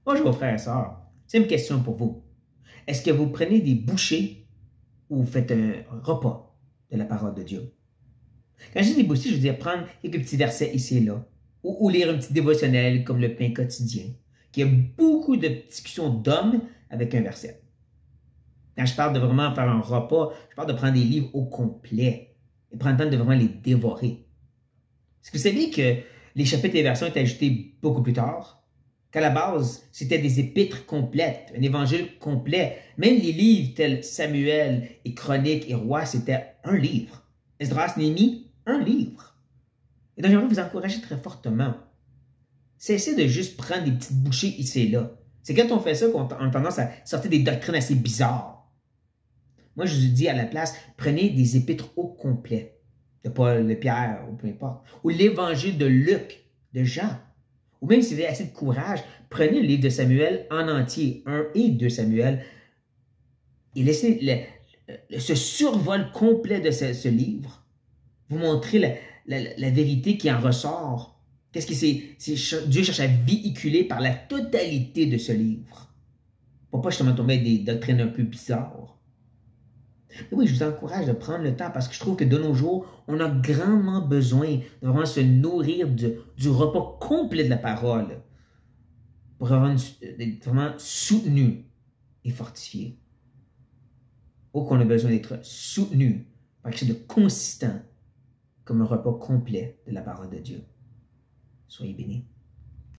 Bonjour frères et sœurs, c'est une question pour vous. Est-ce que vous prenez des bouchées ou vous faites un repas de la parole de Dieu? Quand je dis des bouchées, je veux dire prendre quelques petits versets ici et là, ou lire un petit dévotionnel comme le pain quotidien, qui a beaucoup de discussions d'hommes avec un verset. Quand je parle de vraiment faire un repas, je parle de prendre des livres au complet et prendre le temps de vraiment les dévorer. Est-ce que vous savez que les chapitres et versions étaient ajoutés beaucoup plus tard? Qu'à la base, c'était des épîtres complètes, un évangile complet. Même les livres tels Samuel et Chroniques et Rois, c'était un livre. Esdras, Néhémie, un livre. Et donc, j'aimerais vous encourager très fortement. Cessez de juste prendre des petites bouchées ici et là. C'est quand on fait ça qu'on a tendance à sortir des doctrines assez bizarres. Moi, je vous dis à la place, prenez des épîtres au complet, de Paul, de Pierre, ou peu importe, ou l'évangile de Luc, de Jean. Ou même si vous avez assez de courage, prenez le livre de Samuel en entier, 1 et 2 Samuel, et laissez ce survol complet de ce livre vous montrer la vérité qui en ressort. Qu'est-ce que Dieu cherche à véhiculer par la totalité de ce livre. Pour pas justement tomber avec des doctrines un peu bizarres. Mais oui, je vous encourage de prendre le temps parce que je trouve que de nos jours, on a grandement besoin de vraiment se nourrir du repas complet de la parole pour être vraiment soutenu et fortifié. Ou qu'on a besoin d'être soutenu par quelque chose de consistant comme un repas complet de la parole de Dieu. Soyez bénis.